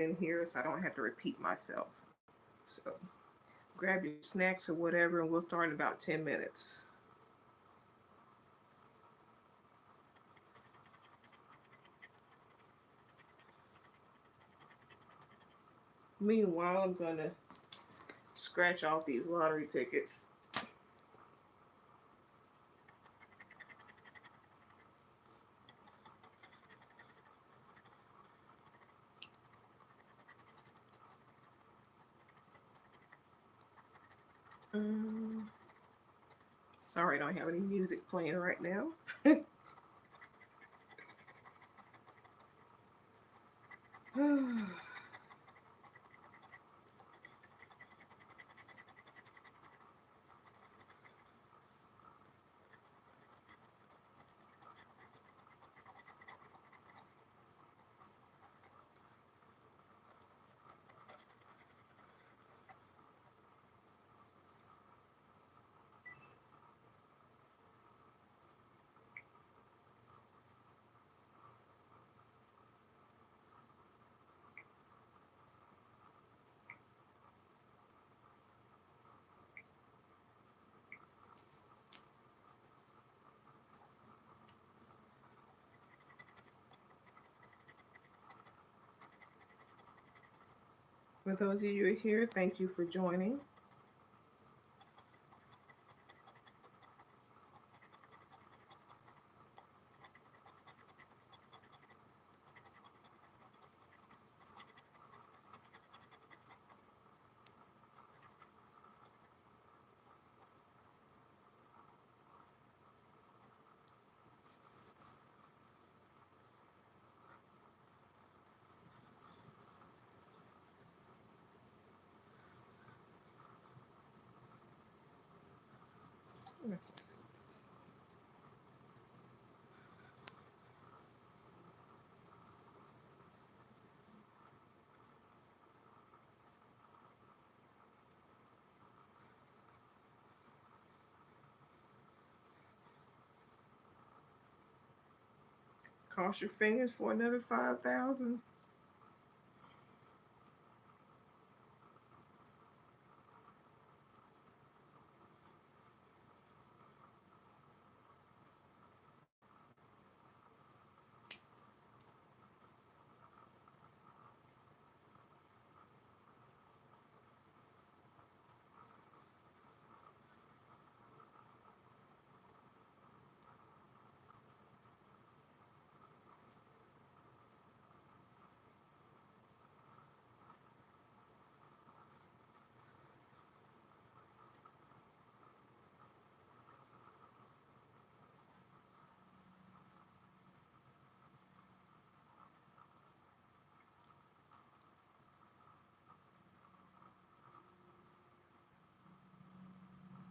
in here so I don't have to repeat myself. So grab your snacks or whatever, and we'll start in about 10 minutes. Meanwhile, I'm gonna scratch off these lottery tickets. Sorry, I don't have any music playing right now. For those of you who are here, thank you for joining. Cross your fingers for another 5,000.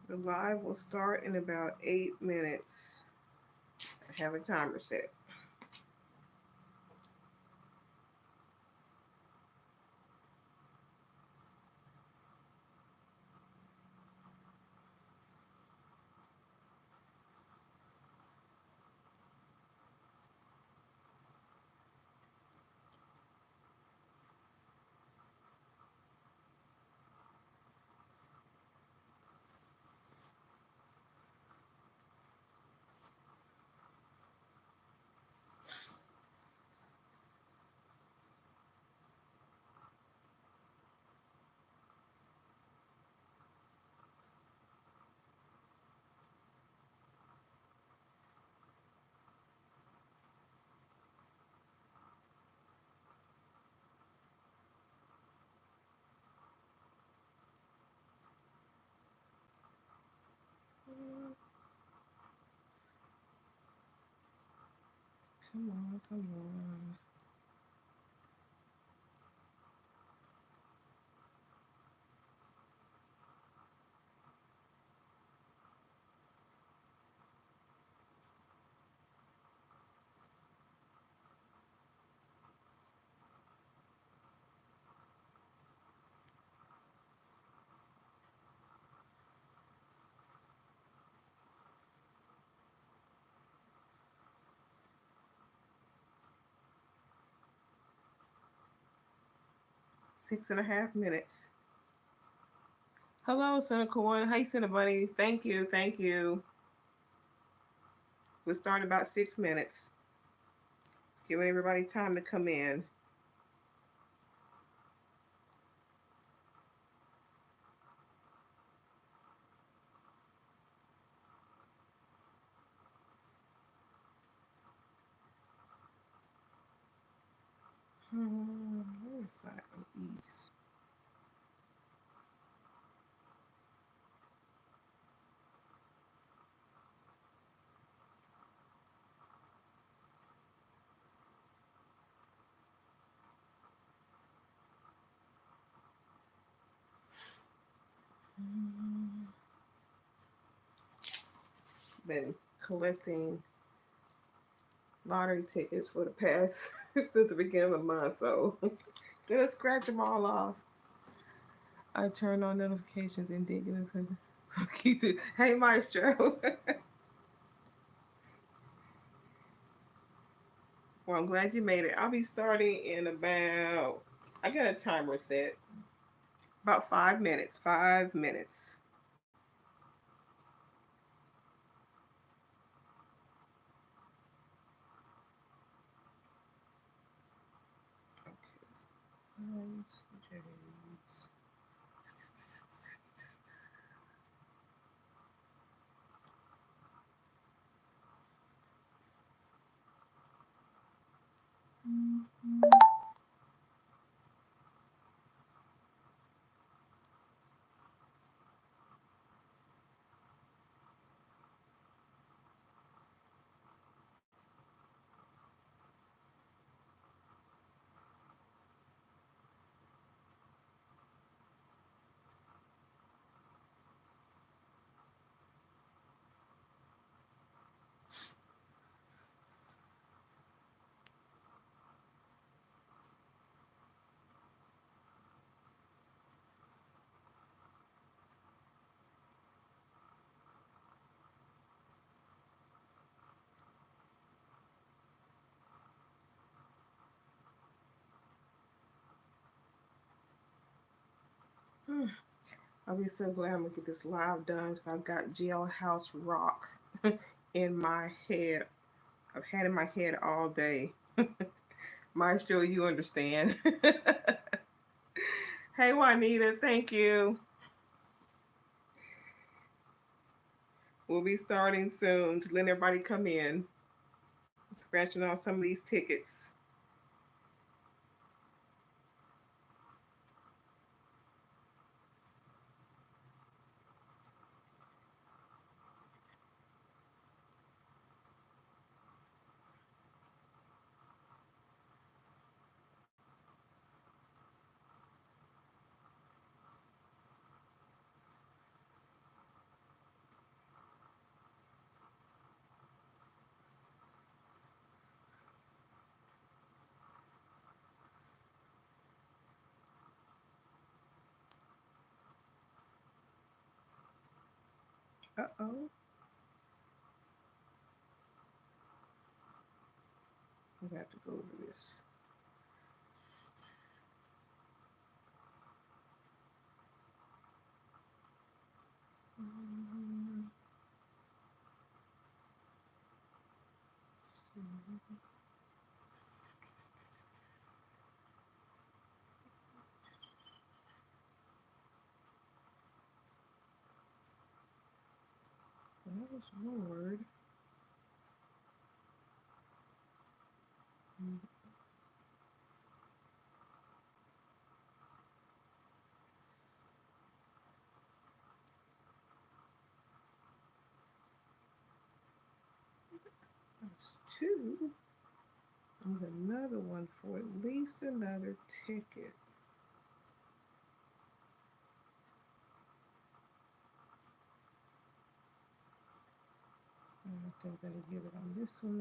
The live will start in about 8 minutes. I have a timer set. Come on, come on. 6.5 minutes. Hello, Cynical One. Hey, Cinnabunny. Thank you. Thank you. We'll start in about 6 minutes. It's giving everybody time to come in. Where is that? Ease. Been collecting lottery tickets for the past since the beginning of the month, so gonna scratch them all off. I turned on notifications and did get a present. Hey, Maestro. Well, I'm glad you made it. I'll be starting in about, I got a timer set. About 5 minutes. 5 minutes. Okay. I'll be so glad I'm gonna get this live done because I've got Jailhouse Rock in my head. I've had in my head all day. Maestro, you understand. Hey, Juanita, thank you. We'll be starting soon to let everybody come in. Scratching off some of these tickets. Uh-oh. We have to go over this. That was one word. That's two. And another one for at least another ticket. I think I'm gonna get it on this one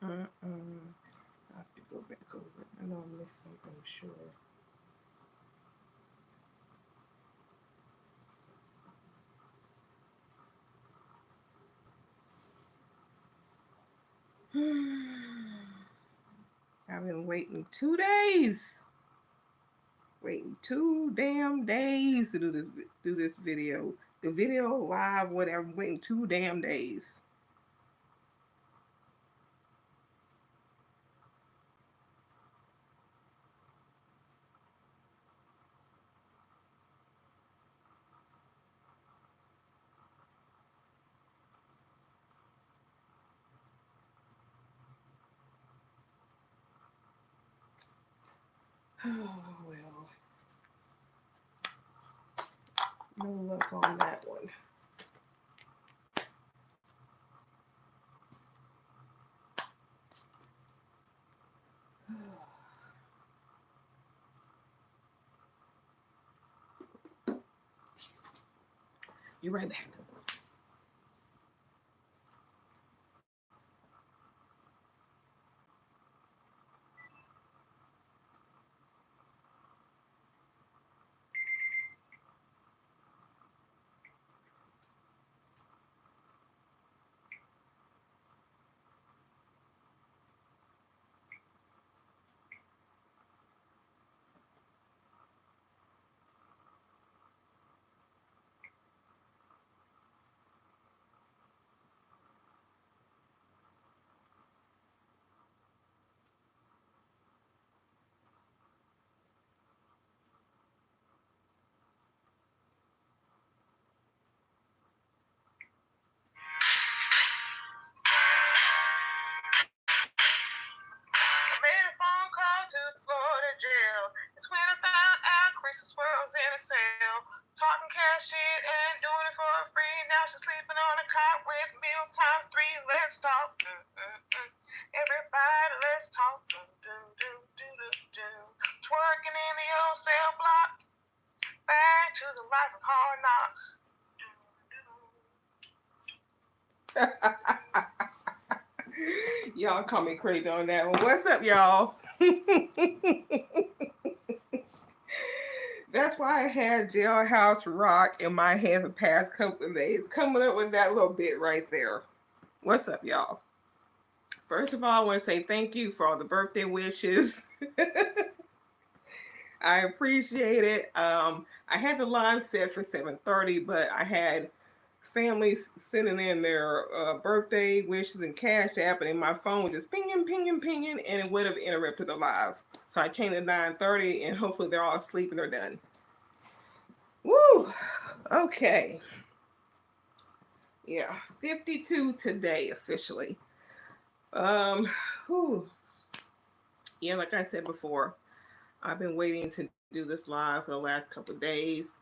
now. I have to go back over it. I know I missed something, I'm sure. I've been waiting 2 days. Waiting 2 damn days to do this video. The video live, whatever. I'm waiting 2 damn days. Oh well. No luck on that one. You right back. To the Florida jail. It's when I found out Chris's Swirlz in a cell. Talking cash shit and doing it for free. Now she's sleeping on a cot with meals times 3. Let's talk. Everybody, let's talk. Twerking in the old cell block. Back to the life of hard knocks. Y'all call me crazy on that one. What's up, y'all? That's why I had Jailhouse Rock in my head the past couple of days, coming up with that little bit right there. What's up, y'all? First of all, I want to say thank you for all the birthday wishes. I appreciate it. I had the live set for 7:30, but I had families sending in their birthday wishes and Cash App, and my phone was just pinging, pinging, pinging, and it would have interrupted the live. So I changed it to 9:30, and hopefully they're all asleep and they're done. Woo! Okay. Yeah, 52 today officially. Whew. Yeah, like I said before, I've been waiting to do this live for the last couple of days.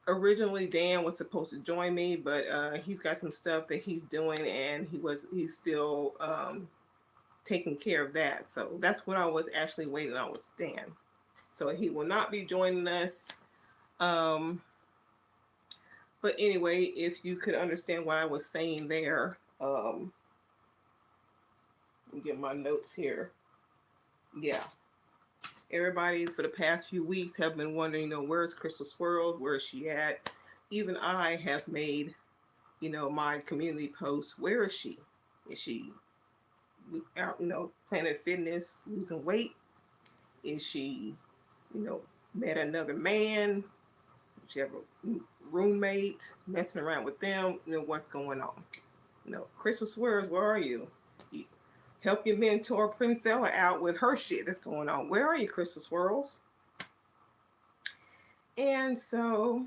Originally Dan was supposed to join me, but he's got some stuff that he's doing, and he's still taking care of that. So that's what I was actually waiting on, was Dan. So he will not be joining us. But anyway, if you could understand what I was saying there, let me get my notes here. Yeah. Everybody for the past few weeks have been wondering, where's Crystal Swirlz? Where is she at? Even I have made, my community posts. Where is she? Is she out, Planet Fitness, losing weight? Is she, met another man? Does she have a roommate, messing around with them? What's going on? Crystal Swirlz, where are you? Help your mentor Princella out with her shit that's going on. Where are you, Crystal Swirlz? And so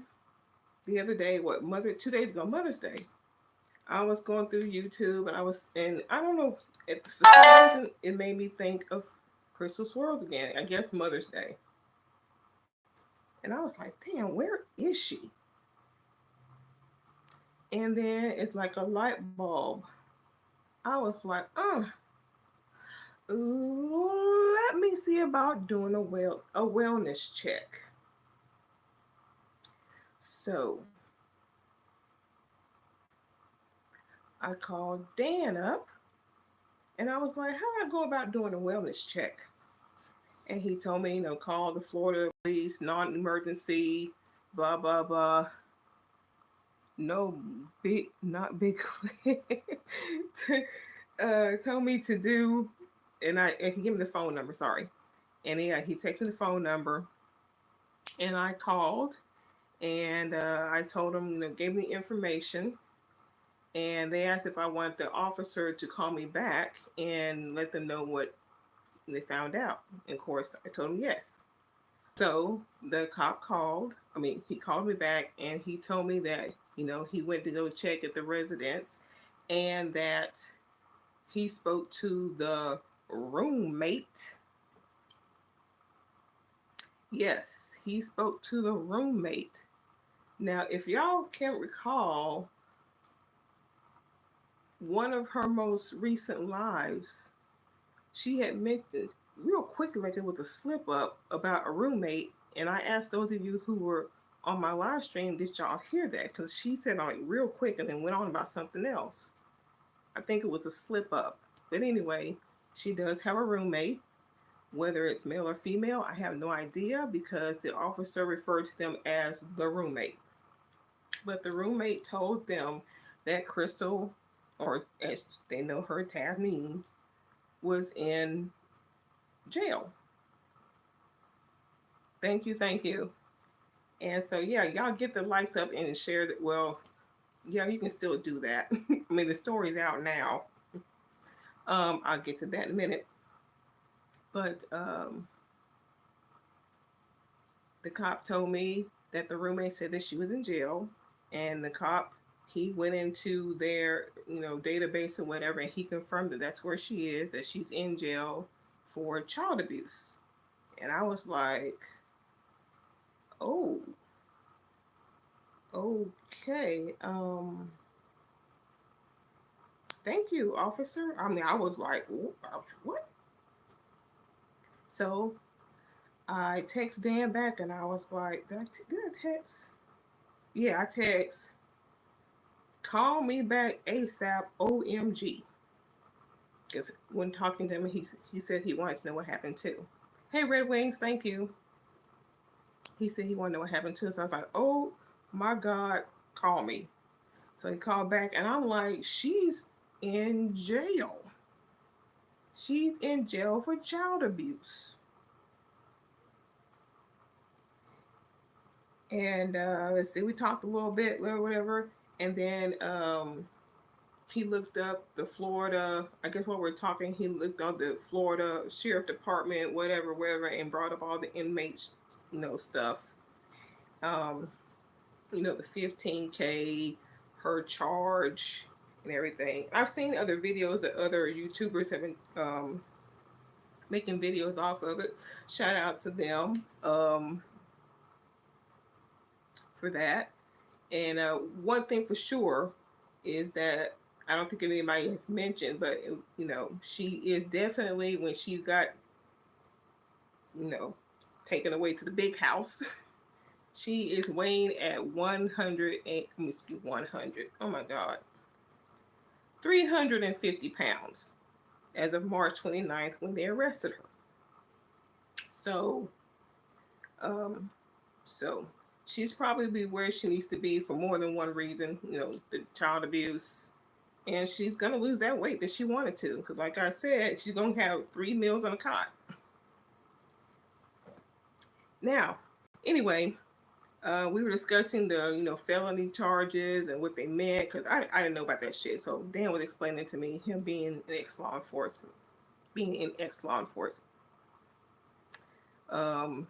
the other day, 2 days ago, Mother's Day, I was going through YouTube, and I don't know, for some reason it made me think of Crystal Swirlz again. I guess Mother's Day. And I was like, damn, where is she? And then it's like a light bulb. I was like, let me see about doing a wellness check. So I called Dan up, And I was like, how do I go about doing a wellness check? And he told me, call the Florida police, non-emergency, blah, blah, blah. No big, not big, told me to do, and he gave me the phone number, sorry. And he texted me the phone number, and I called, and I told him, gave me information, and they asked if I want the officer to call me back and let them know what they found out. And of course, I told him yes. So the cop called. He called me back, and he told me that he went to go check at the residence, and that he spoke to the roommate. Yes, he spoke to the roommate. Now, if y'all can't recall, one of her most recent lives, she had mentioned real quickly, like it was a slip up about a roommate. And I asked those of you who were on my live stream, did y'all hear that? Because she said like real quick and then went on about something else. I think it was a slip up. But anyway, she does have a roommate. Whether it's male or female, I have no idea, because the officer referred to them as the roommate. But the roommate told them that Crystal, or as they know her, Tasneem, was in jail. Thank you, thank you. And so, yeah, y'all get the likes up and share that. Well, yeah, you can still do that. The story's out now. I'll get to that in a minute. But the cop told me that the roommate said that she was in jail, and the cop, he went into their database or whatever, and he confirmed that that's where she is, that she's in jail for child abuse. And I was like, oh, okay, thank you, officer. I was like, what? So I text Dan back, and I was like, did I text? Yeah, I text, call me back ASAP, OMG. Because when talking to him, he said he wanted to know what happened too. Hey, Red Wings, thank you. He said he wanted to know what happened too. So I was like, oh my God, call me. So he called back, and I'm like, she's in jail. She's in jail for child abuse. And let's see, we talked a little bit, whatever. And then he looked up the Florida, I guess while we're talking, he looked on the Florida Sheriff Department, whatever, and brought up all the inmates, stuff. The 15K, her charge, and everything. I've seen other videos that other YouTubers have been making videos off of it. Shout out to them for that. And one thing for sure is that I don't think anybody has mentioned, but she is definitely, when she got taken away to the big house, she is weighing at 100 oh my God, 350 pounds as of March 29th when they arrested her. So she's probably where she needs to be for more than one reason, the child abuse. And she's going to lose that weight that she wanted to. Because like I said, she's going to have 3 meals on a cot. Now, anyway, we were discussing the, felony charges and what they meant. Because I didn't know about that shit. So Dan was explaining to me, him being in ex-law enforcement. So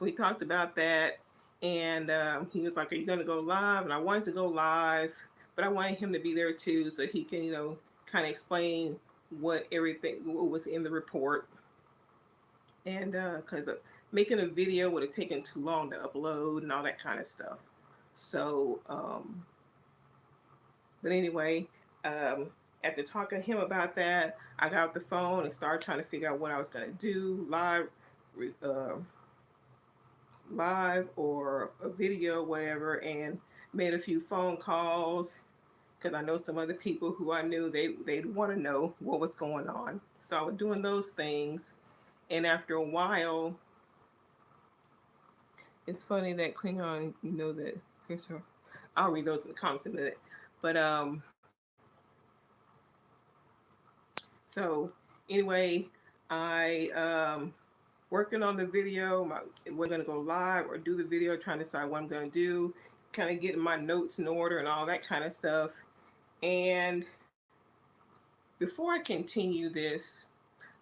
we talked about that. And he was like, are you going to go live? And I wanted to go live. But I wanted him to be there too, so he can, kind of explain what was in the report. And because making a video would have taken too long to upload and all that kind of stuff. So, but anyway, after talking to him about that, I got off the phone and started trying to figure out what I was going to do, live or a video, whatever, and made a few phone calls, because I know some other people who I knew they'd want to know what was going on. So I was doing those things, and after a while, it's funny that Klingon, you know that. I'll read those in the comments in a minute, but so anyway, I working on the video. We're gonna go live or do the video, trying to decide what I'm gonna do, kind of getting my notes in order and all that kind of stuff. And before I continue this,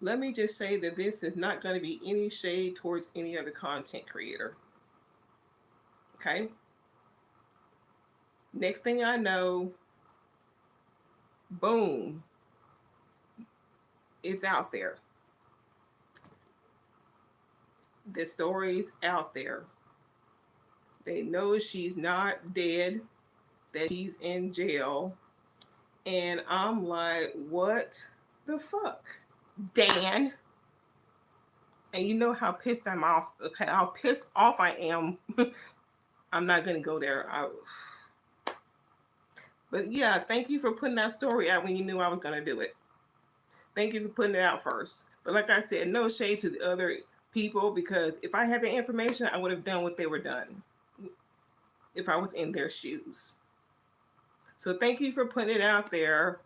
let me just say that this is not going to be any shade towards any other content creator. Okay? Next thing I know, boom, it's out there. The story's out there. They know she's not dead, that she's in jail. And I'm like, what the fuck? Dan. And you know how pissed I'm off, how pissed off I am. I'm not going to go there. But yeah, thank you for putting that story out when you knew I was going to do it. Thank you for putting it out first. But like I said, no shade to the other people, because if I had the information, I would have done what they were done if I was in their shoes. So thank you for putting it out there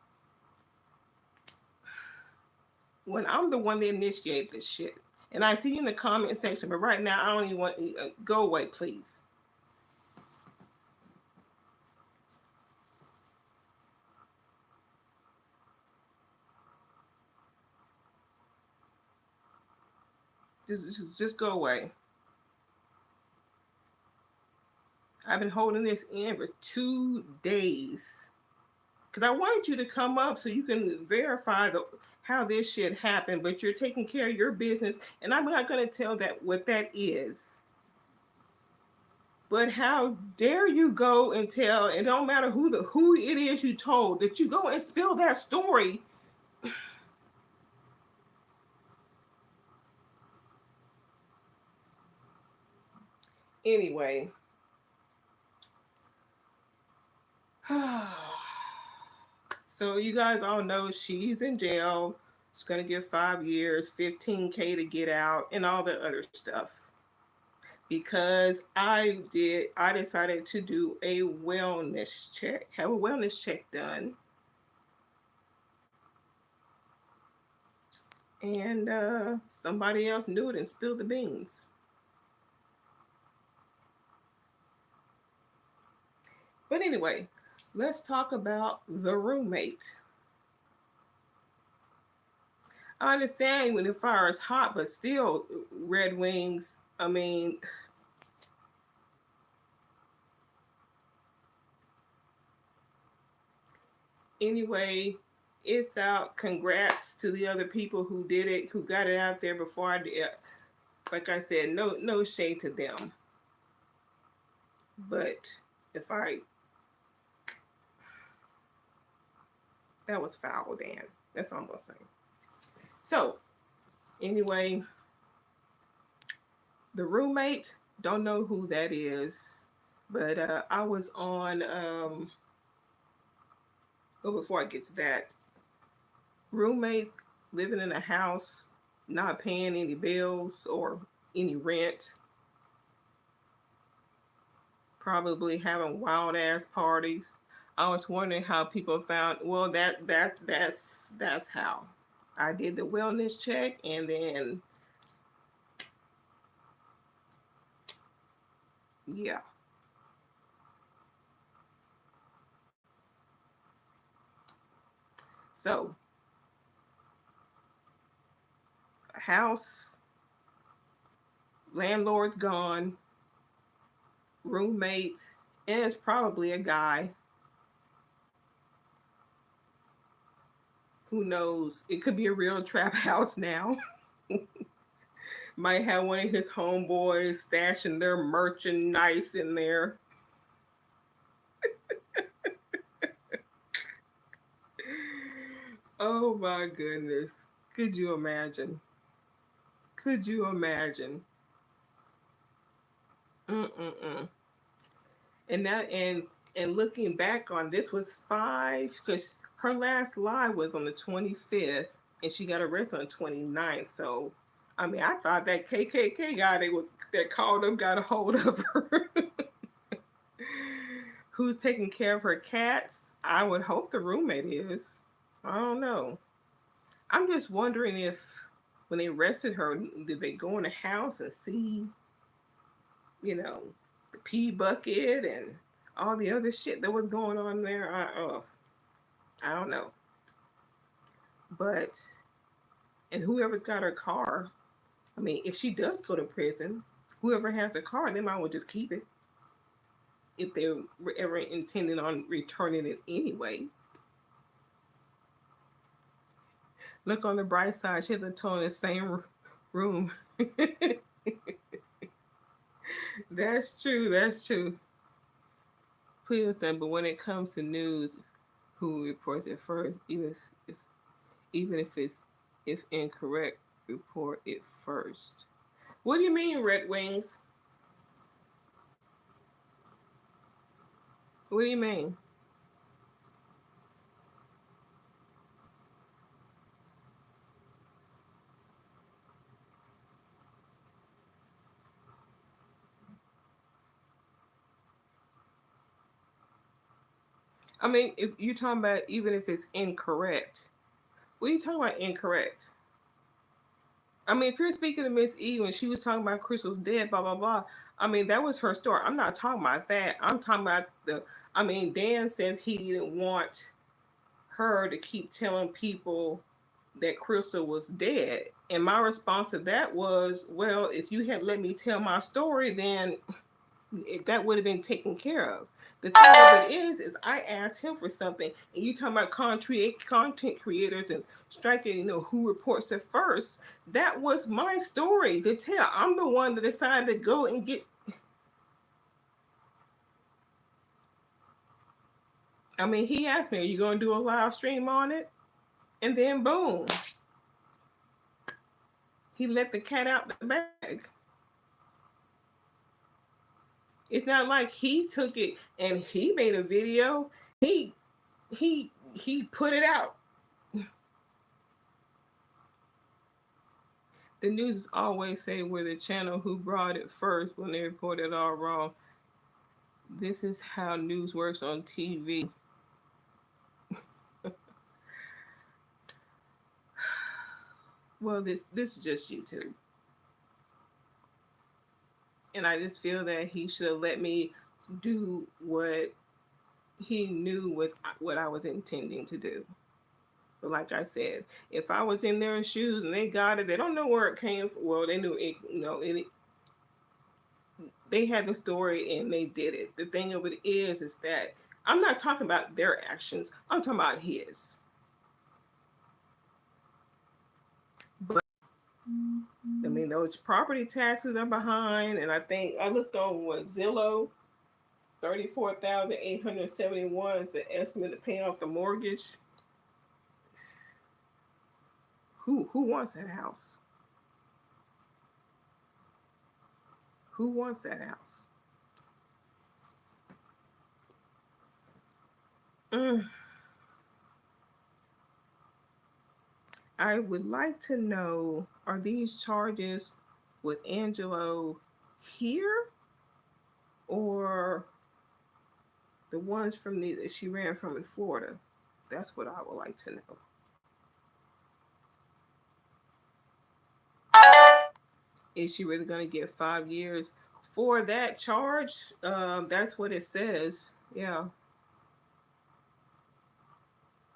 when I'm the one that initiated this shit. And I see you in the comment section, but right now I don't even want go away, please. Just go away. I've been holding this in for 2 days because I wanted you to come up so you can verify how this shit happened, but you're taking care of your business, and I'm not going to tell that what that is. But how dare you go and tell? It don't matter who it is you told, that you go and spill that story. Anyway. So you guys all know she's in jail. She's going to get 5 years, $15,000 to get out, and all the other stuff. Because I decided to do a wellness check, have a wellness check done. And somebody else knew it and spilled the beans. But anyway, let's talk about the roommate. I understand when the fire is hot, but still, Red Wings, I mean, anyway, it's out. Congrats to the other people who did it, who got it out there before I did. Like I said, no shade to them. But that was foul, Dan. That's all I'm gonna say. So, anyway, the roommate, don't know who that is, but I was on. Well, before I get to that, roommates living in a house, not paying any bills or any rent, probably having wild ass parties. I was wondering how people found. Well, that's how I did the wellness check, and then yeah. So, house, landlord's gone, roommate, and it's probably a guy. Who knows? It could be a real trap house now. Might have one of his homeboys stashing their merchandise in there. Oh my goodness. Could you imagine? Could you imagine? Mm-mm-mm. And And looking back on this was 5, because her last live was on the 25th, and she got arrested on the 29th. So, I mean, I thought that KKK guy that called up got a hold of her. Who's taking care of her cats? I would hope the roommate is. I don't know. I'm just wondering if when they arrested her, did they go in the house and see, you know, the pee bucket and all the other shit that was going on there? I don't know. But, and whoever's got her car, I mean, if she does go to prison, whoever has the car, they might well just keep it. If they were ever intending on returning it anyway. Look on the bright side, she has a toy in the same room. That's true, that's true. Please understand, but when it comes to news, who reports it first, even if incorrect, report it first. What do you mean, Red Wings? What do you mean? I mean, if you're talking about even if it's incorrect, what are you talking about incorrect? I mean, if you're speaking to Miss E when she was talking about Crystal's dead, blah blah blah. I mean, that was her story. I'm not talking about that. I'm talking about the. I mean, Dan says he didn't want her to keep telling people that Crystal was dead. And my response to that was, well, if you had let me tell my story, then that would have been taken care of. The thing of it is I asked him for something, and you talking about content creators and striking, who reports it first. That was my story to tell. I'm the one that decided to go and get. I mean, he asked me, "Are you going to do a live stream on it?" And then boom, he let the cat out the bag. It's not like he took it and he made a video. He put it out. The news always say we're the channel who brought it first when they report it all wrong. This is how news works on TV. Well, this is just YouTube. And I just feel that he should have let me do what he knew was what I was intending to do. But like I said, if I was in their shoes and they got it, they don't know where it came from. Well, they knew it, they had the story and they did it. The thing of it is that I'm not talking about their actions. I'm talking about his. But I mean, those property taxes are behind, and I think I looked on what Zillow, 34,871 is the estimate of paying off the mortgage. Who wants that house? Who wants that house? I would like to know, are these charges with Angelo here, or the ones from that she ran from in Florida? That's what I would like to know. Is she really going to get 5 years for that charge? That's what it says. Yeah.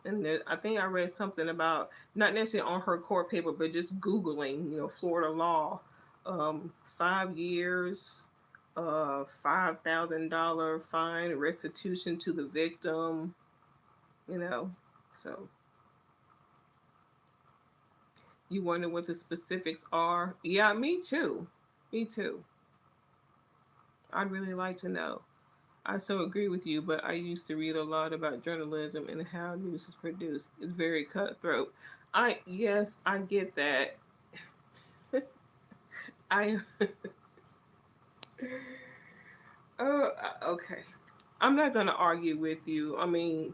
And I think I read something about, not necessarily on her court paper, but just Googling, Florida law. 5 years, $5,000 fine, restitution to the victim, so. You wonder what the specifics are? Yeah, me too. Me too. I'd really like to know. I so agree with you, but I used to read a lot about journalism and how news is produced. It's very cutthroat. Yes, I get that. Oh, okay. I'm not gonna argue with you. I mean,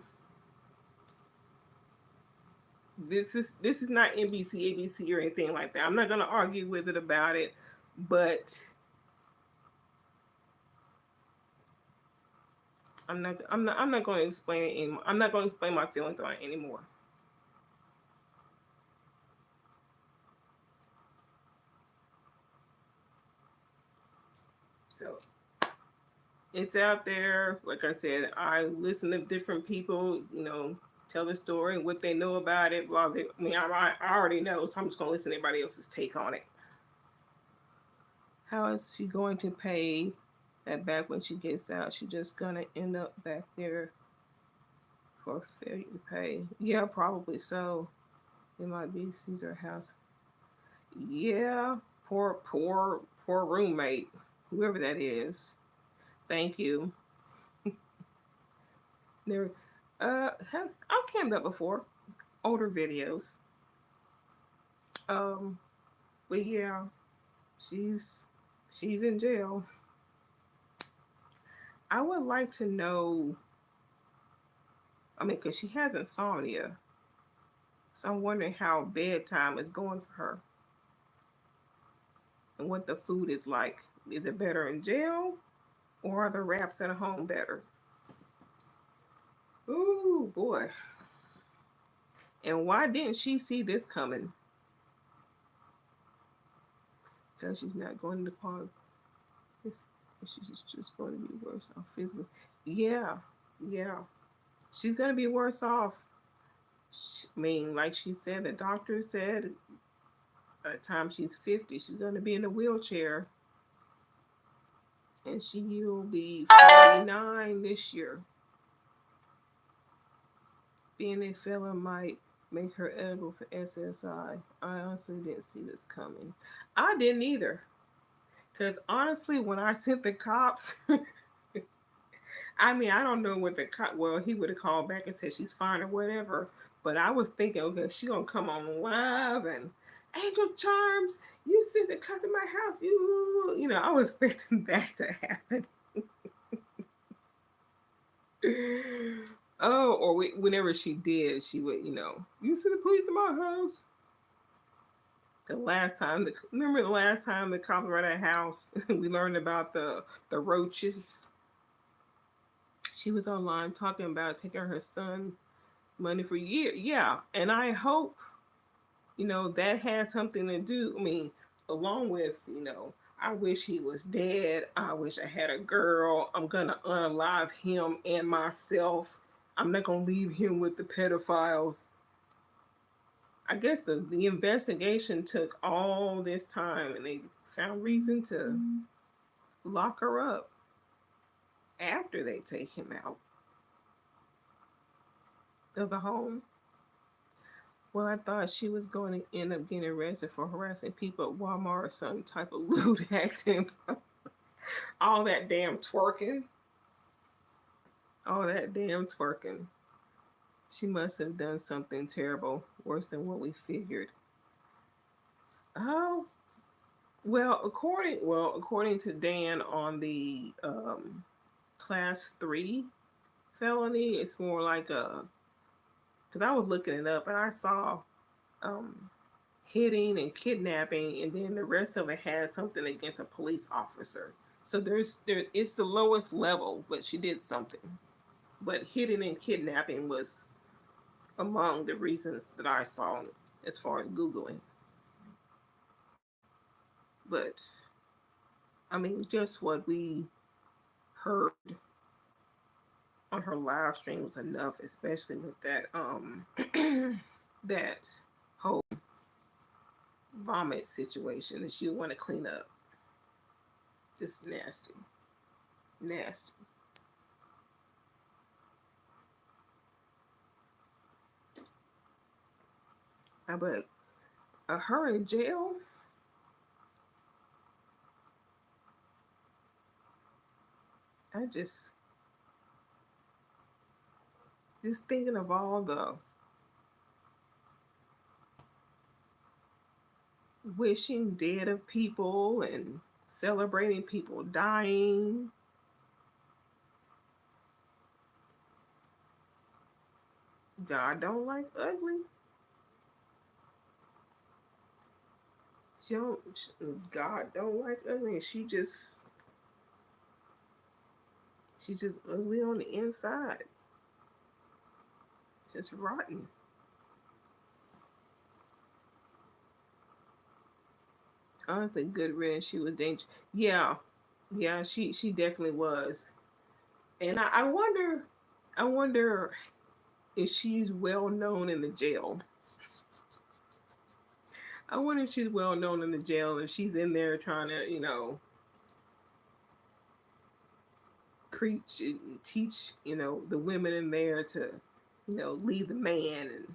this is not NBC, ABC, or anything like that. I'm not gonna argue with it about it, but I'm not going to explain it anymore. I'm not going to explain my feelings on it anymore. So it's out there. Like I said, I listen to different people, tell the story and what they know about it. Blah, blah. I mean, I already know, so I'm just going to listen to everybody else's take on it. How is she going to pay that back when she gets out? She's just going to end up back there for failure to pay. Yeah, probably so. It might be Caesar house. Yeah, poor roommate, whoever that is. Thank you. Never, I've cammed up before, older videos. But yeah, she's she's in jail. I would like to know. I mean, because she has insomnia, so I'm wondering how bedtime is going for her and what the food is like. Is it better in jail, or are the wraps at home better? Ooh boy. And why didn't she see this coming? Because she's not going to call. She's just going to be worse off physically. Yeah, yeah. She's going to be worse off. I mean, like she said, the doctor said by the time she's 50, she's going to be in a wheelchair. And she'll be 49 this year. Being a felon might make her eligible for SSI. I honestly didn't see this coming. I didn't either. Because honestly, when I sent the cops, I mean, I don't know what the cop, well, he would have called back and said she's fine or whatever. But I was thinking, okay, she going to come on live and Angel Charms, you sent the cop to my house. I was expecting that to happen. Oh, or whenever she did, she would, you sent the police to my house. Remember the last time the cops were at our house, we learned about the roaches. She was online talking about taking her son money for years. Yeah, and I hope, that had something to do. I mean, along with, I wish he was dead. I wish I had a girl. I'm gonna unalive him and myself. I'm not gonna leave him with the pedophiles. I guess the investigation took all this time and they found reason to lock her up after they take him out of the home. Well, I thought she was going to end up getting arrested for harassing people at Walmart or some type of lewd acting. All that damn twerking. All that damn twerking. She must have done something terrible, worse than what we figured. Oh, according to Dan on the class 3 felony, it's more like because I was looking it up and I saw hitting and kidnapping, and then the rest of it had something against a police officer. So it's the lowest level, but she did something. But hitting and kidnapping was among the reasons that I saw as far as Googling. But I mean, just what we heard on her live stream was enough, especially with that that whole vomit situation that you want to clean up. This is nasty. Nasty. But her in jail? I just thinking of all the wishing dead of people and celebrating people dying. God don't like ugly. She don't. God don't like ugly, and she's just ugly on the inside, just rotten. Honestly, good riddance. She was dangerous. Yeah, yeah. She definitely was. And I wonder if she's well known in the jail. I wonder if she's well known in the jail. If she's in there trying to, preach and teach, the women in there to, lead the man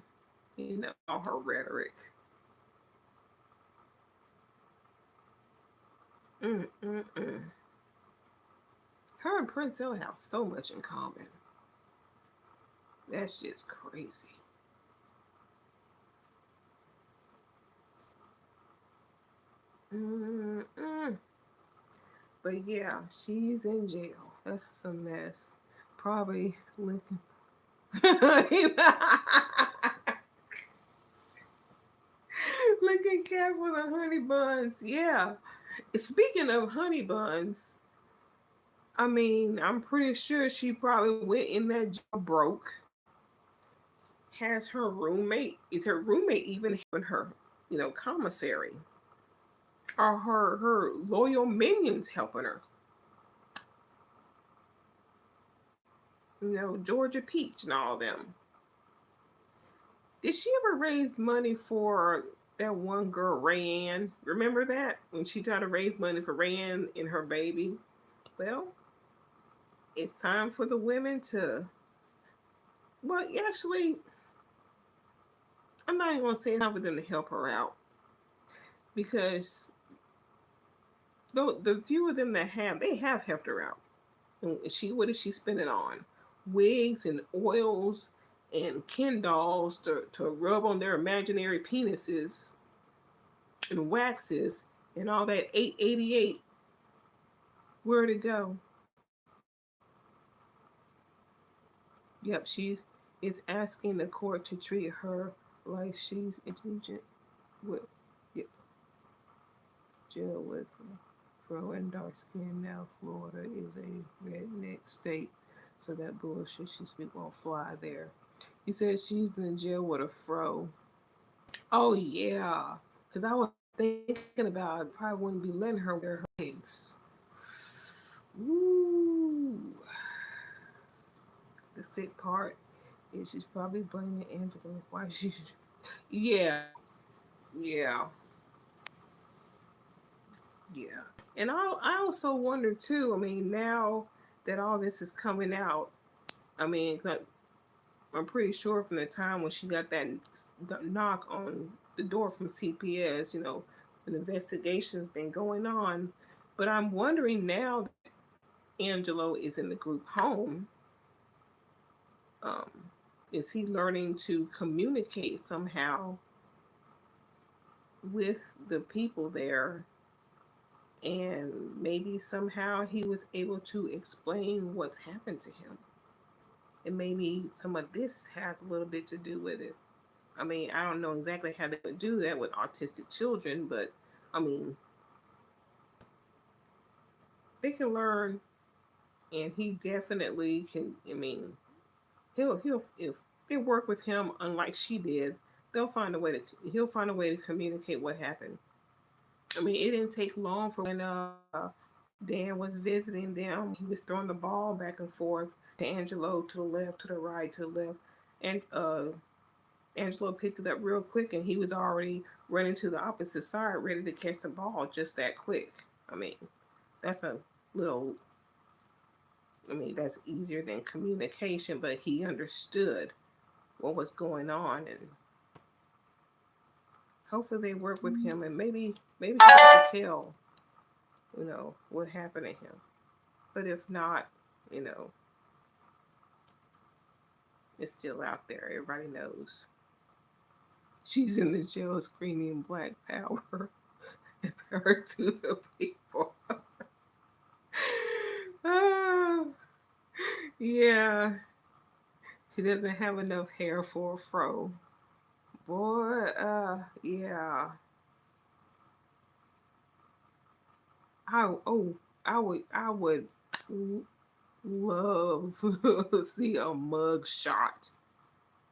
and, all her rhetoric. Mm-mm-mm. Her and Prince L have so much in common. That's just crazy. Mm-mm. But yeah, she's in jail. That's a mess. Probably looking. Looking cat for the honey buns. Yeah. Speaking of honey buns, I mean, I'm pretty sure she probably went in that jail broke. Has her roommate, is her roommate even helping her, commissary? Are her loyal minions helping her? Georgia Peach and all them. Did she ever raise money for that one girl, Rayanne? Remember that? When she tried to raise money for Rayanne and her baby? Well, it's time for the women to. Well, actually, I'm not even going to say it's time for them to help her out. Because the few of them that they have helped her out. And what is she spending on? Wigs and oils and Ken dolls to rub on their imaginary penises and waxes and all that 888. Where to go? Yep, she's is asking the court to treat her like she's intelligent with yep, jail with fro and dark skin. Now Florida is a redneck state, so that bullshit she speak won't fly there. You said she's in jail with a fro. Oh yeah, because I was thinking about it, probably wouldn't be letting her wear her wigs. Ooh. The sick part is she's probably blaming Angela. Why she? Yeah, yeah, yeah. And I also wonder too. I mean, now that all this is coming out, I mean, I'm pretty sure from the time when she got that knock on the door from CPS, an investigation's been going on. But I'm wondering now that Angelo is in the group home, um, is he learning to communicate somehow with the people there? And maybe somehow he was able to explain what's happened to him. And maybe some of this has a little bit to do with it. I mean, I don't know exactly how they would do that with autistic children, but I mean, they can learn, and he definitely can. I mean, he'll if they work with him, unlike she did, he'll find a way to communicate what happened. I mean, it didn't take long for when Dan was visiting them. He was throwing the ball back and forth to Angelo, to the left, to the right, to the left, and Angelo picked it up real quick, and he was already running to the opposite side, ready to catch the ball just that quick. I mean, that's a little. I mean, that's easier than communication, but he understood what was going on, and hopefully they work with him, and maybe he can tell, what happened to him. But if not, you know, it's still out there. Everybody knows. She's in the jail screaming Black Power and power to the people. Ah, yeah. She doesn't have enough hair for a fro. Boy, yeah. Oh, I would love to see a mug shot.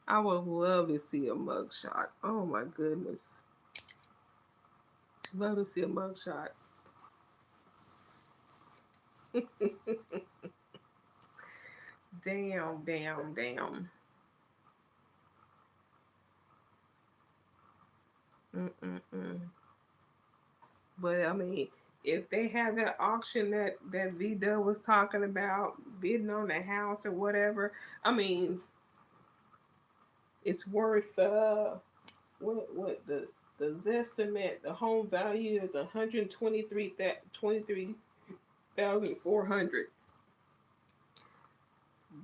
I would love to see a mug shot. Oh my goodness. Love to see a mug shot. Damn, damn, damn. Mm-mm-mm. But I mean, if they have that auction that V Dub was talking about, bidding on the house or whatever, I mean, it's worth what the zestimate, the home value is 123,400.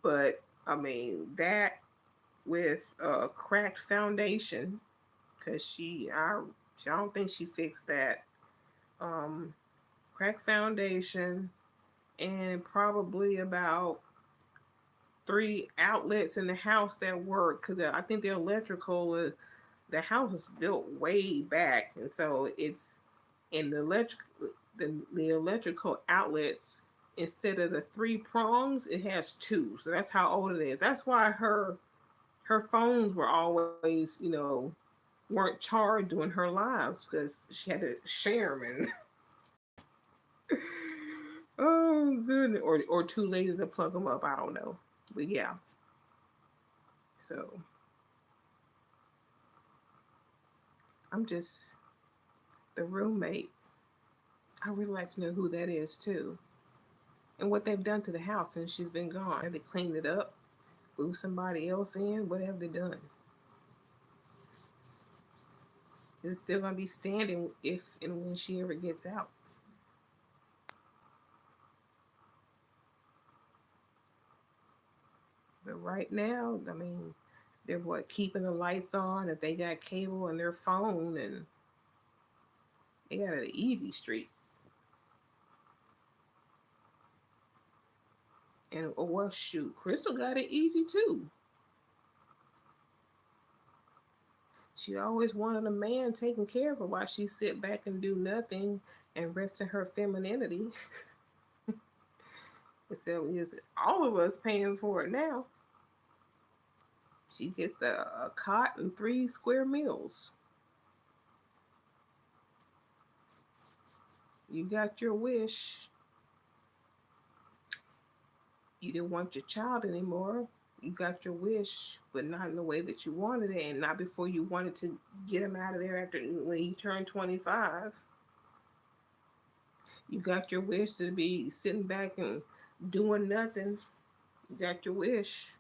But I mean that with a cracked foundation, because I don't think she fixed that. Um, Cracked foundation and probably about three outlets in the house that work, because I think the electrical, the house was built way back, and so it's in the electrical outlets, instead of the three prongs, it has two. So that's how old it is. That's why her phones were always, weren't charged during her lives, because she had to share them. And oh goodness, or too lazy to plug them up. I don't know, but yeah. So I'm just the roommate. I really like to know who that is too, and what they've done to the house since she's been gone. Have they cleaned it up, moved somebody else in? What have they done? Is it still gonna be standing if and when she ever gets out? But right now, I mean, they're what, keeping the lights on if they got cable in their phone, and they got an easy street. And oh well, shoot, Crystal got it easy too. She always wanted a man taking care of her while she sit back and do nothing and rest in her femininity. So yes, all of us paying for it now. She gets a cot and three square meals. You got your wish. You didn't want your child anymore. You got your wish, but not in the way that you wanted it, and not before you wanted to get him out of there after when he turned 25. You got your wish to be sitting back and doing nothing. You got your wish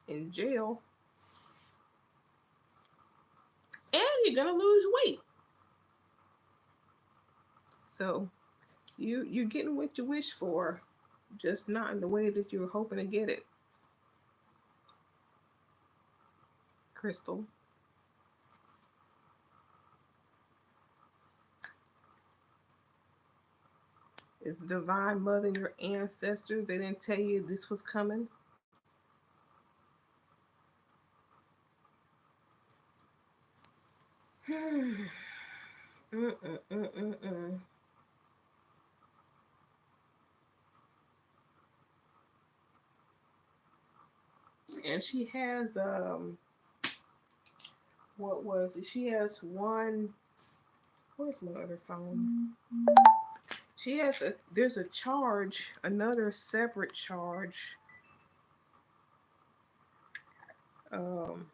in jail, and you're gonna lose weight. So you're getting what you wish for, just not in the way that you were hoping to get it, Crystal. Is the divine mother and your ancestors, they didn't tell you this was coming? Mm-mm-mm-mm-mm. And she has what was it? She has one. Where's my other phone? She has a. There's a charge, another separate charge. Um,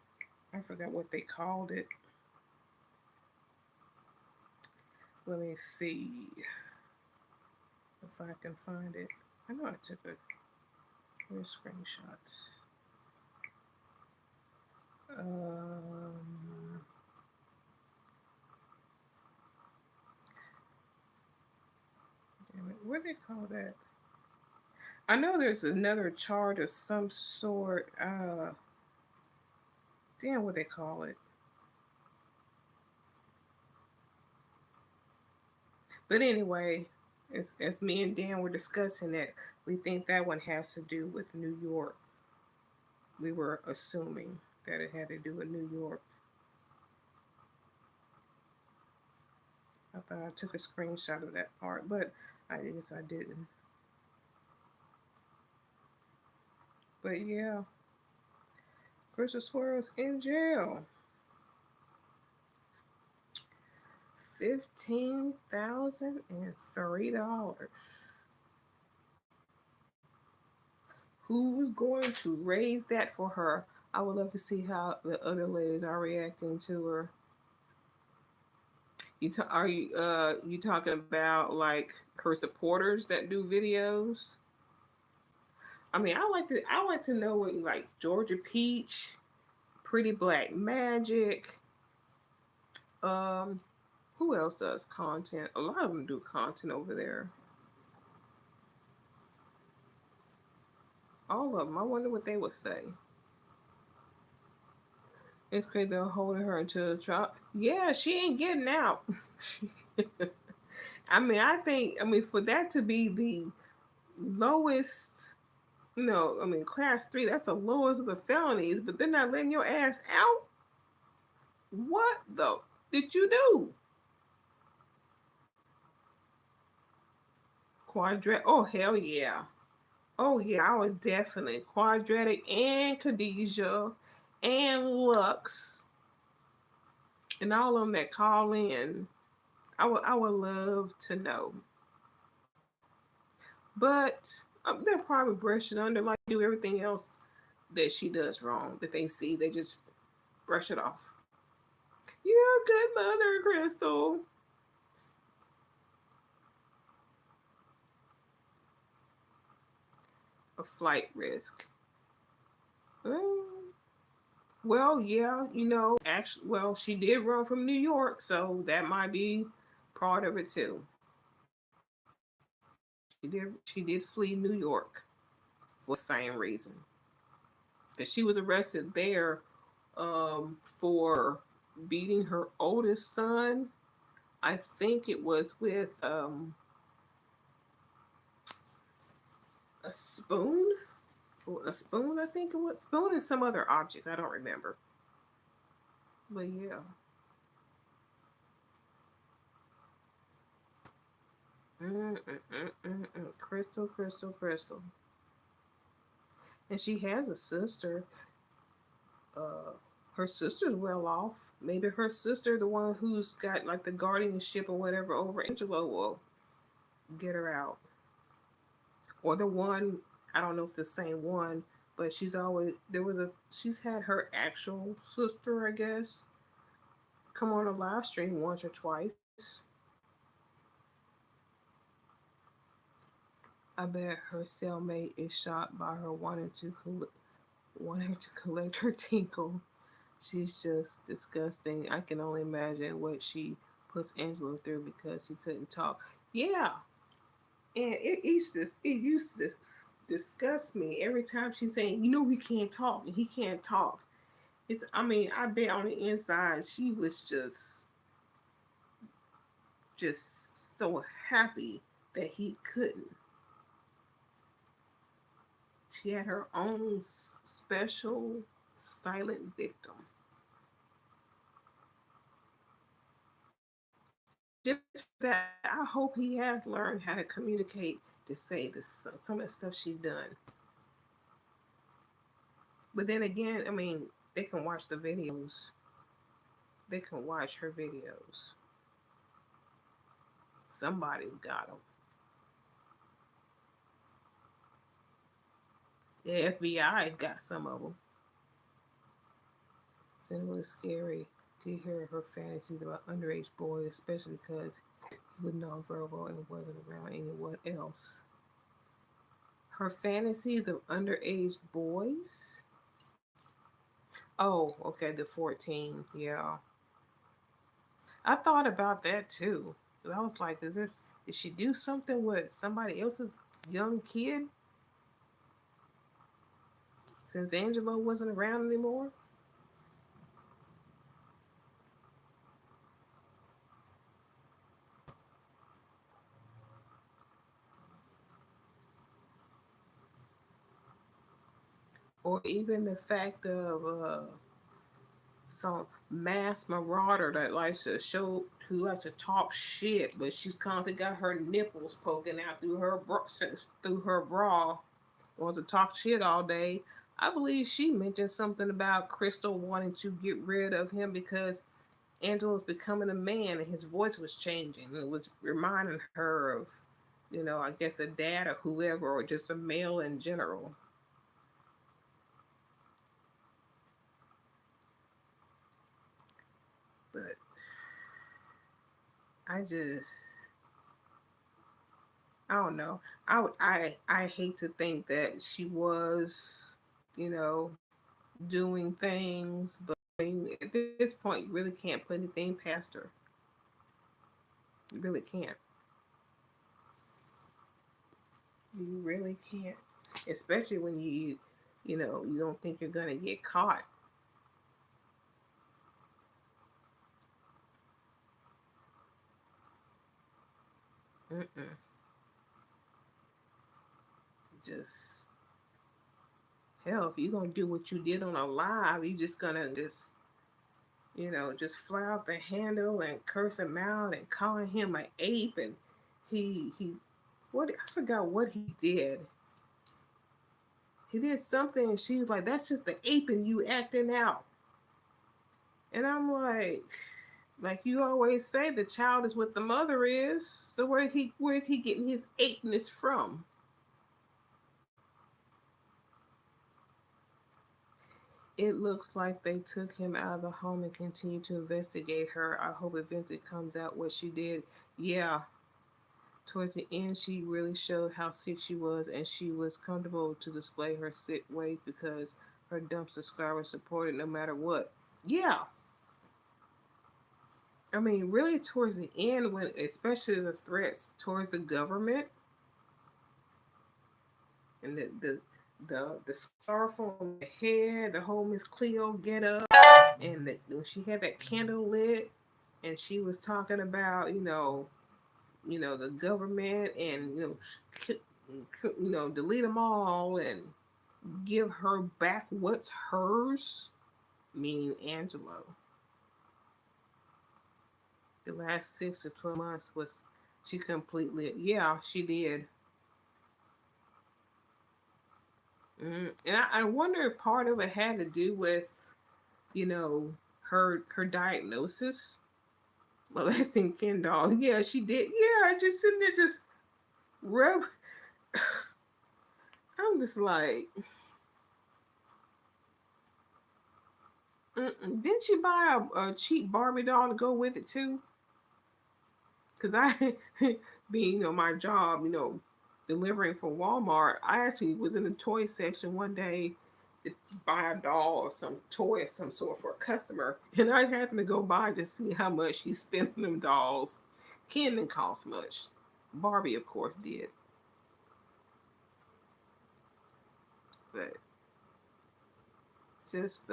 I forgot what they called it. Let me see if I can find it. I know I took a. Here's screenshots. Um, Damn it, what do they call that? I know there's another chart of some sort. Damn, what they call it. But anyway, as me and Dan were discussing it, we think that one has to do with New York. We were assuming that it had to do with New York. I thought I took a screenshot of that part, but I guess I didn't. But yeah, Crystal Swirlz in jail. $15,003. Who's going to raise that for her? I would love to see how the other ladies are reacting to her. You talking about like her supporters that do videos? I mean, I like to know what like Georgia Peach, Pretty Black Magic. Um, who else does content? A lot of them do content over there. All of them. I wonder what they would say. It's crazy they're holding her until the trial. Yeah, she ain't getting out. I mean, I mean, for that to be the lowest, I mean, class three, that's the lowest of the felonies, but they're not letting your ass out. What the did you do? Quadrat. Oh, hell yeah. Oh, yeah, I would definitely. Quadratic and Khadijah and Lux and all of them that call in. I would love to know. But they'll probably brush it under like do everything else that she does wrong that they see. They just brush it off. You're a good mother, Crystal. A flight risk. Um, well, yeah, actually, well, she did run from New York, so that might be part of it too. She did flee New York for the same reason. That she was arrested there for beating her oldest son. I think it was with a spoon. A spoon, I think it was. Spoon and some other object. I don't remember. But yeah. Crystal, Crystal, Crystal. And she has a sister. Uh, her sister's well off. Maybe her sister, the one who's got like the guardianship or whatever over Angelo, will get her out. Or the one, I don't know if it's the same one, but she's had her actual sister, I guess, come on a live stream once or twice. I bet her cellmate is shocked by her wanting to collect her tinkle. She's just disgusting. I can only imagine what she puts Angela through because he couldn't talk. Yeah, and it used to disgust me every time she's saying, he can't talk and he can't talk. I mean, I bet on the inside she was just so happy that he couldn't. She had her own special silent victim. Just that, I hope he has learned how to communicate to say this, some of the stuff she's done. But then again, I mean, they can watch the videos. They can watch her videos. Somebody's got them. The FBI's got some of them. So it was scary to hear her fantasies about underage boys, especially because he was nonverbal and wasn't around anyone else. Her fantasies of underage boys? Oh, okay, the 14. Yeah. I thought about that too. I was like, did she do something with somebody else's young kid since Angelo wasn't around anymore? Or even the fact of some mass marauder that likes to show, who likes to talk shit, but she's constantly got her nipples poking out through her bra, wants to talk shit all day. I believe she mentioned something about Crystal wanting to get rid of him because Angelo was becoming a man and his voice was changing. It was reminding her of, I guess the dad or whoever, or just a male in general. But I just, I don't know. I hate to think that she was, you know, doing things, but I mean, at this point, you really can't put anything past her. You really can't. You really can't. Especially when you don't think you're gonna get caught. Mm-mm. Just hell, if you're gonna do what you did on a live, you just gonna just fly out the handle and curse him out and calling him an ape, and he what, I forgot what he did. He did something and she was like, "That's just the ape in you acting out." And I'm like you always say, the child is what the mother is. So where is he getting his apeness from? It looks like they took him out of the home and continue to investigate her. I hope eventually comes out what she did. Yeah, towards the end, she really showed how sick she was, and she was comfortable to display her sick ways because her dumb subscribers supported no matter what. Yeah, I mean, really, towards the end, when especially the threats towards the government and the scarf on the head, the whole Miss Cleo get up, and when she had that candle lit, and she was talking about the government, and delete them all and give her back what's hers, meaning Angelo. The last 6 to 12 months was she completely, yeah, she did. And I wonder if part of it had to do with you know her diagnosis, molesting Ken doll. Yeah, she did. Yeah, just sitting there just rub. I'm just like, didn't she buy a cheap Barbie doll to go with it too? Because I, being my job, delivering for Walmart, I actually was in the toy section one day to buy a doll or some toy of some sort for a customer, and I happened to go by to see how much he spent on them dolls. Ken didn't cost much. Barbie, of course, did, but just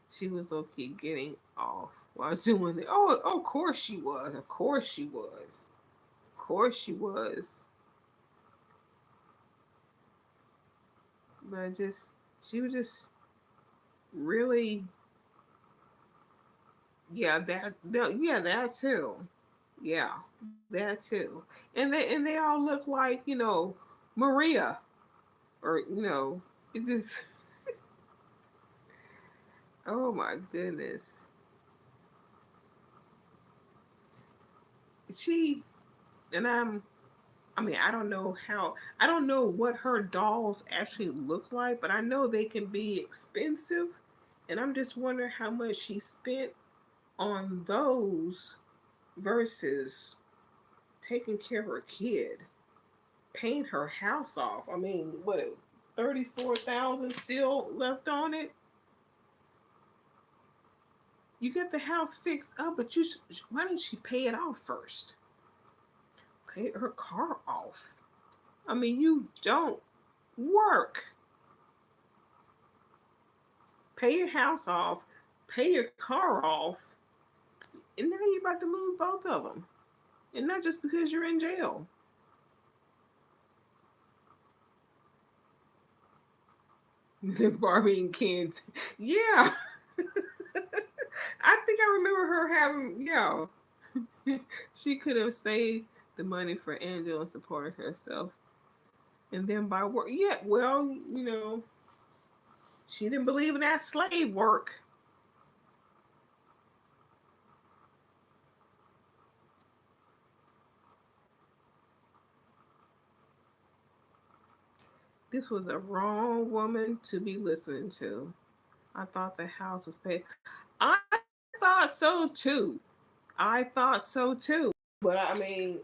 she was low key getting off while doing it. Oh, of course she was. Of course she was. Of course she was. But just she was just really, yeah, that too. Yeah, that too. And they all look like, Maria, or it just oh my goodness. She and I mean, I don't know what her dolls actually look like, but I know they can be expensive. And I'm just wondering how much she spent on those versus taking care of her kid, paying her house off. I mean, what, 34,000 still left on it? You get the house fixed up, but why didn't she pay it off first? Pay her car off. I mean, you don't work. Pay your house off, pay your car off, and now you're about to lose both of them. And not just because you're in jail. Then Barbie and Ken. Yeah. I think I remember her having, she could have saved the money for Angel and supported herself. And then by work, yeah, well, she didn't believe in that slave work. This was the wrong woman to be listening to. I thought the house was paid. I thought so too. I thought so too. But I mean,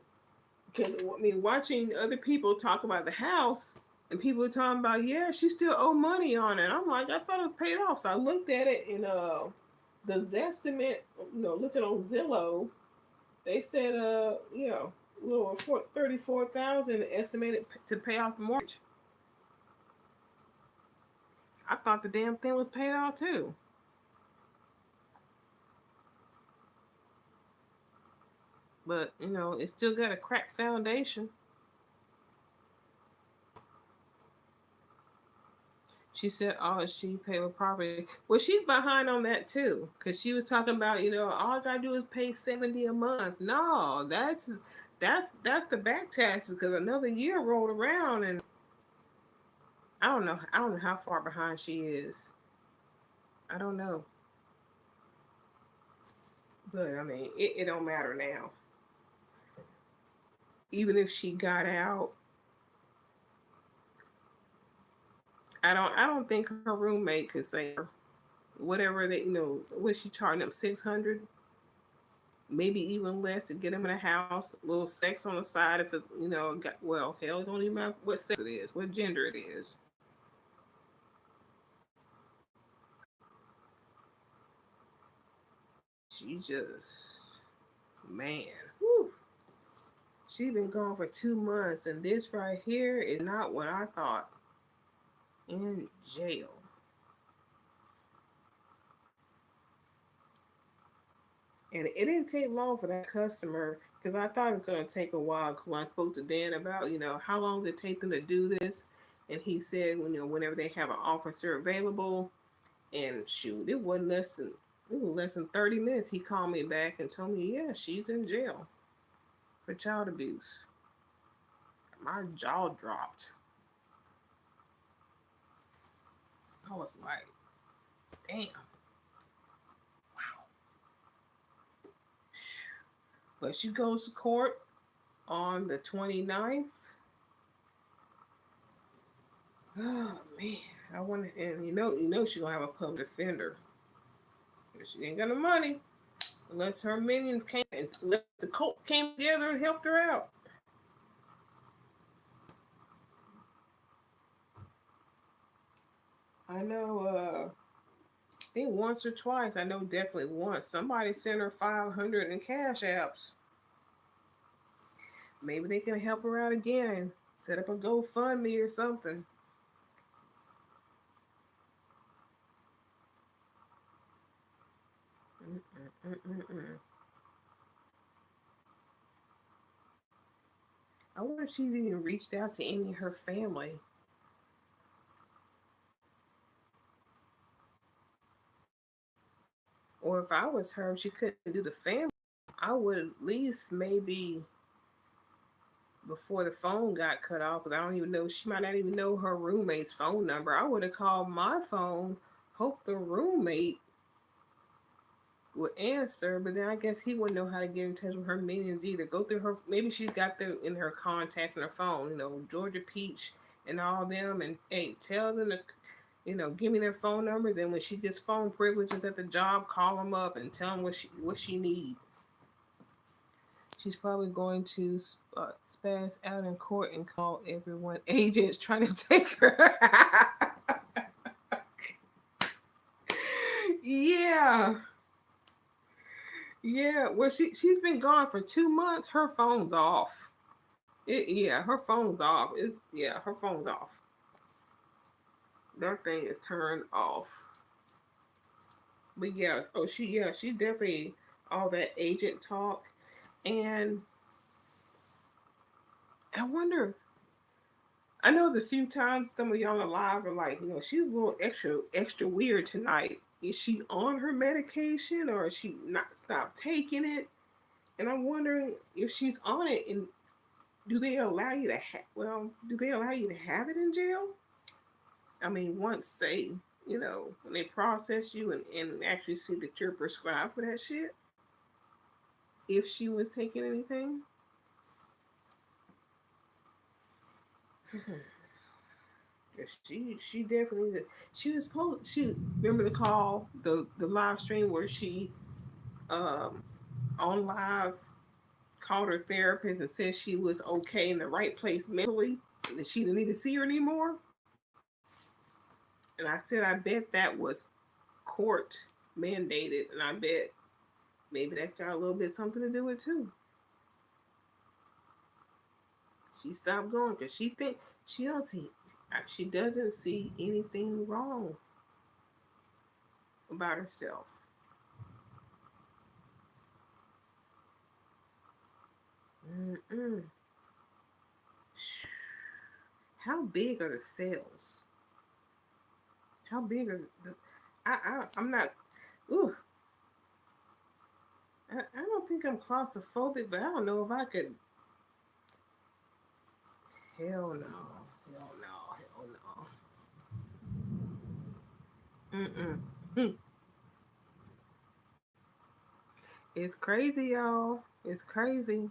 because watching other people talk about the house, and people were talking about, yeah, she still owe money on it. I'm like, I thought it was paid off. So I looked at it in the Zestimate, looking on Zillow, they said a little 34,000 estimated to pay off the mortgage. I thought the damn thing was paid off too. But it still got a cracked foundation. She said, "Oh, she paid with property." Well, she's behind on that too, because she was talking about, all I gotta do is pay 70 a month. No, that's the back taxes, because another year rolled around, and I don't know how far behind she is. I don't know, but I mean, it don't matter now. Even if she got out, I don't think her roommate could say whatever that what she charging them 600, maybe even less to get them in a house. A little sex on the side if it's well, hell, it don't even matter what sex it is, what gender it is. She just, man, whew. She been gone for 2 months, and this right here is not what I thought. In jail. And it didn't take long for that customer, because I thought it was going to take a while. Because when I spoke to Dan about, how long did it take them to do this, and he said, whenever they have an officer available, and shoot, it was less than 30 minutes. He called me back and told me, yeah, she's in jail for child abuse. My jaw dropped. I was like, damn. But she goes to court on the 29th. Oh man, I want to, and she gonna have a public defender. She ain't got no money unless her minions came and unless the cult came together and helped her out. I know. I think once or twice. I know definitely once. Somebody sent her 500 in cash apps. Maybe they can help her out again. Set up a GoFundMe or something. Mm-mm-mm-mm-mm. I wonder if she even reached out to any of her family. Or if I was her, if she couldn't do the family, I would at least maybe before the phone got cut off, because I don't even know, she might not even know her roommate's phone number. I would have called my phone, hope the roommate would answer, but then I guess he wouldn't know how to get in touch with her minions either. Go through her, maybe she's got them in her contact on her phone, Georgia Peach and all them, and hey, tell them to, give me their phone number. Then when she gets phone privileges at the job, call them up and tell them what she need. She's probably going to spaz out in court and call everyone agents trying to take her. Yeah. Yeah. Well, she's been gone for 2 months. Her phone's off. Yeah, her phone's off. Her phone's off. That thing is turned off. But yeah, she definitely all that agent talk. And I wonder, I know the few times some of y'all alive are like, she's a little extra weird tonight. Is she on her medication or is she not stopped taking it? And I'm wondering if she's on it, and do they allow you to do they allow you to have it in jail? I mean, once they, when they process you and actually see that you're prescribed for that shit, if she was taking anything. She definitely, she was supposed, she remember the call, the live stream where she um on live called her therapist and said she was okay in the right place mentally and that she didn't need to see her anymore. And I said I bet that was court mandated, and I bet maybe that's got a little bit something to do with it too. She stopped going because she don't see she doesn't see anything wrong about herself. Mm-mm. How big are the cells? How big are the? I'm not. Ooh, I don't think I'm claustrophobic, but I don't know if I could. Hell no. Hell no. Hell no. Mm-mm. It's crazy, y'all. It's crazy.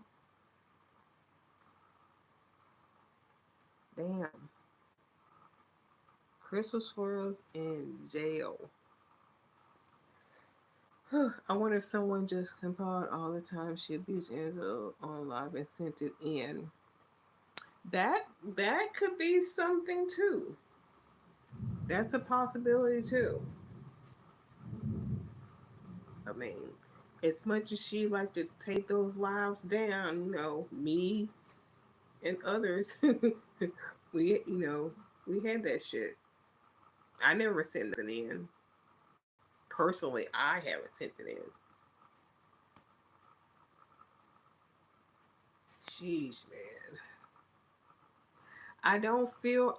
Damn. Crystal Swirlz in jail. I wonder if someone just compiled all the time she abused Angela on live and sent it in. That could be something too. That's a possibility too. I mean, as much as she like to take those lives down, me and others, we had that shit. I never sent it in. Personally, I haven't sent it in. Jeez, man. I don't feel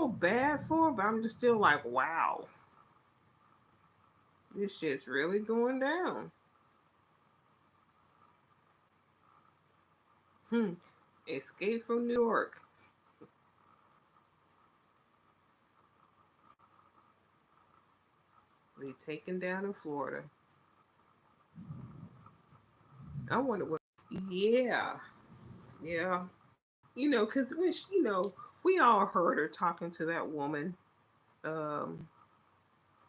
bad for her, but I'm just still like, wow, this shit's really going down. Hmm. Escape from New York. Be taken down in Florida. I wonder what. Yeah, yeah. Because when we all heard her talking to that woman. Um,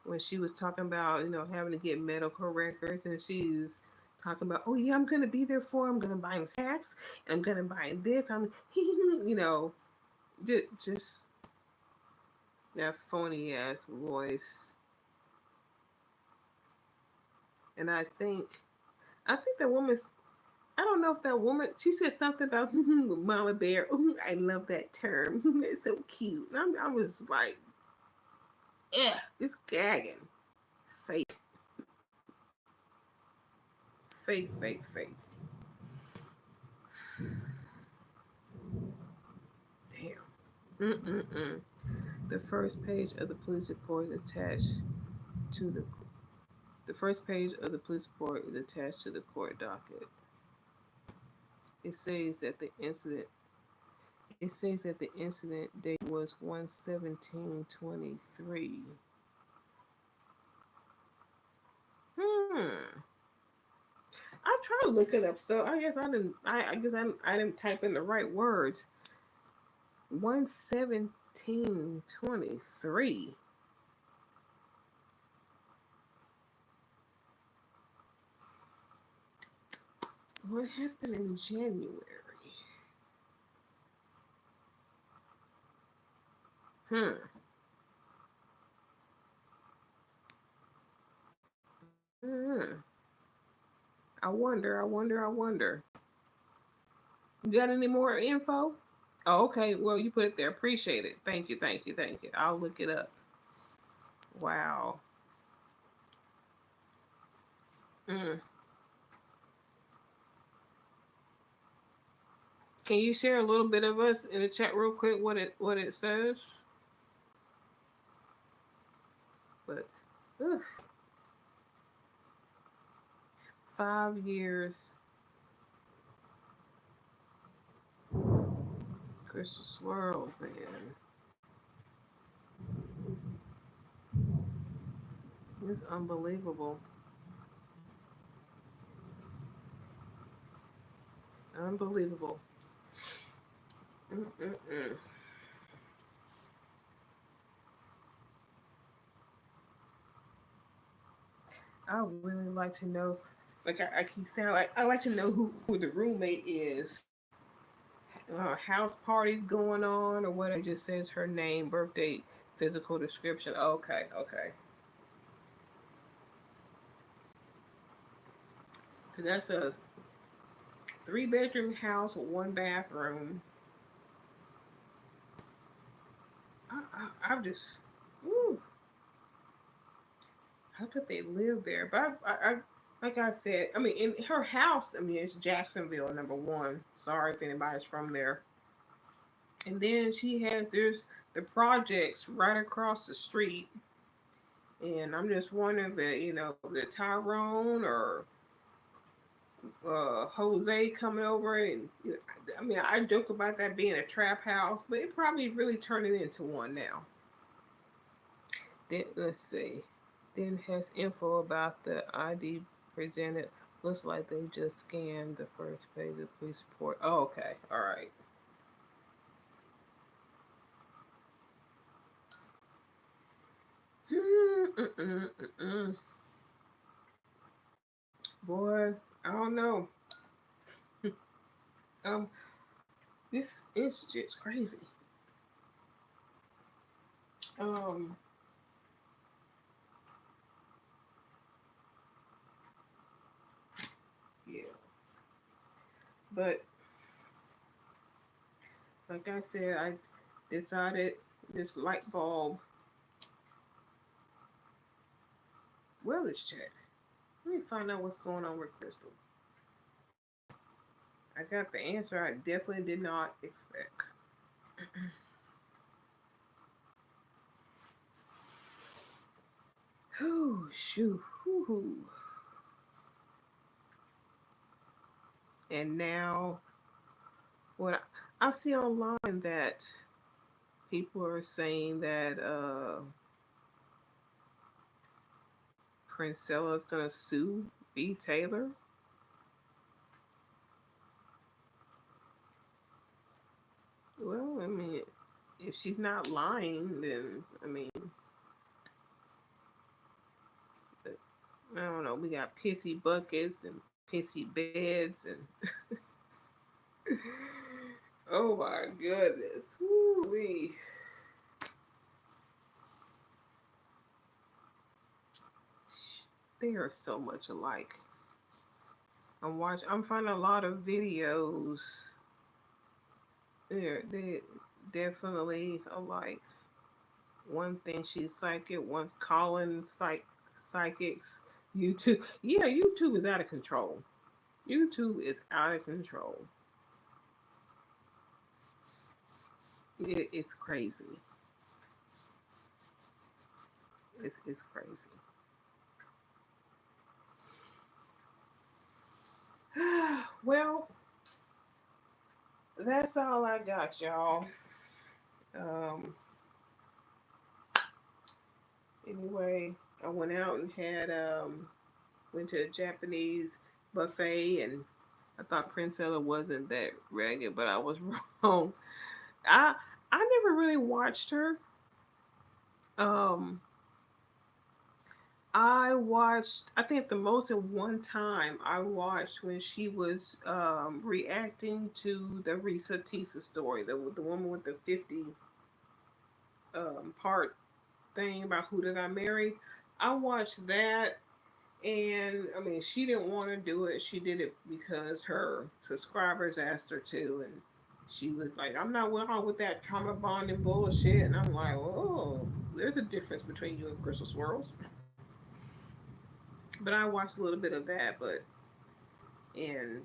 when she was talking about having to get medical records, and she's talking about, oh yeah, I'm gonna be there for him. I'm gonna buy him snacks. I'm gonna buy him this. I'm just that phony ass voice. And I think that woman's. I don't know if that woman. She said something about Mama Bear. Ooh, I love that term. It's so cute. And I was like, yeah, it's gagging. Fake, fake, fake, fake. Damn. Mm-mm-mm. The first page of the police report is attached to the first page of the police report is attached to the court docket. It says that the incident date was 1/17/23. Hmm. I try to look it up. So I guess I didn't. I guess I didn't type in the right words. 1/17/23. What happened in January? Hmm. Hmm. I wonder. I wonder. I wonder. You got any more info? Oh, okay. Well, you put it there. Appreciate it. Thank you. Thank you. Thank you. I'll look it up. Wow. Mm. Can you share a little bit of us in the chat real quick what it says? But oof, 5 years. Crystal Swirlz, man. It's unbelievable. Unbelievable. Mm-mm-mm. I really like to know. Like I keep saying, like I like to know who the roommate is. House parties going on, or what? It just says her name, birth date, physical description. Okay, okay. So that's a 3 bedroom house with 1 bathroom. I'm just, woo, how could they live there? But like I said, I mean, in her house, I mean, it's Jacksonville, #1. Sorry if anybody's from there. And then there's the projects right across the street. And I'm just wondering if the Tyrone or Jose coming over and I mean, I joke about that being a trap house, but it probably really turning into one now. Then let's see. Then has info about the ID presented. Looks like they just scanned the first page of police report. Oh, okay. All right. Boy, I don't know. Um, this is just crazy. Um, yeah. But like I said, I decided this light bulb wellness check. Let me find out what's going on with Crystal. I got the answer I definitely did not expect. Oh, shoot. Woo-hoo. And now, what I see online that people are saying that Princella is going to sue B. Taylor. Well, I mean, if she's not lying, then, I mean, I don't know. We got pissy buckets and pissy beds and oh my goodness. Woo-wee. They are so much alike. I'm finding a lot of videos. They definitely alike. One thing she's psychic, one's calling psychics. YouTube, yeah, YouTube is out of control. YouTube is out of control. It's crazy. It's crazy. Well, that's all I got, y'all. Um, anyway, I went out and had went to a Japanese buffet, and I thought Princella wasn't that ragged, but I was wrong. I I never really watched her. Um, I watched. I think the most at one time I watched when she was reacting to the Risa Tisa story, the woman with the 50 part thing about who did I marry. I watched that, and I mean, she didn't want to do it. She did it because her subscribers asked her to, and she was like, "I'm not with that trauma bonding bullshit." And I'm like, "Oh, there's a difference between you and Crystal Swirls." But I watched a little bit of that, but and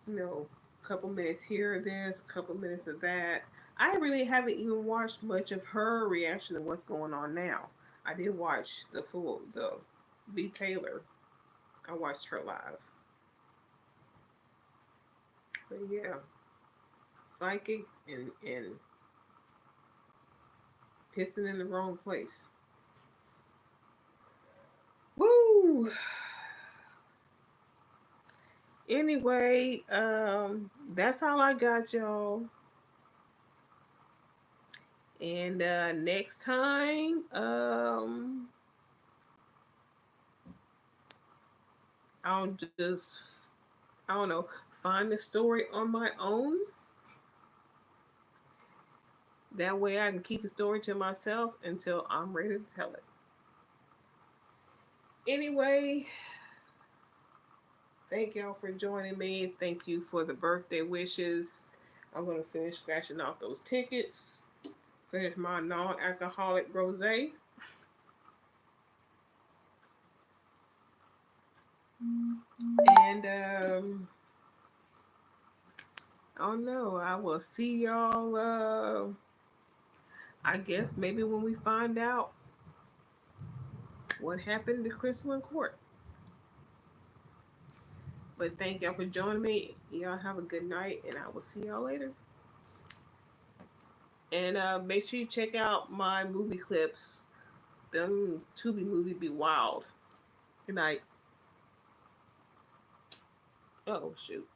you know, couple minutes here of this, couple minutes of that. I really haven't even watched much of her reaction to what's going on now. I did watch the B Taylor. I watched her live. But yeah, psychics and pissing in the wrong place. Woo! Anyway, that's all I got, y'all. And next time, I'll just, I don't know, find the story on my own. That way I can keep the story to myself until I'm ready to tell it. Anyway, thank y'all for joining me. Thank you for the birthday wishes. I'm going to finish scratching off those tickets. Finish my non-alcoholic rosé. And oh no, I will see y'all. I guess maybe when we find out what happened to Crystal in court. But thank y'all for joining me. Y'all have a good night, and I will see y'all later. And make sure you check out my movie clips. Them Tubi movie be wild. Good night. Oh shoot.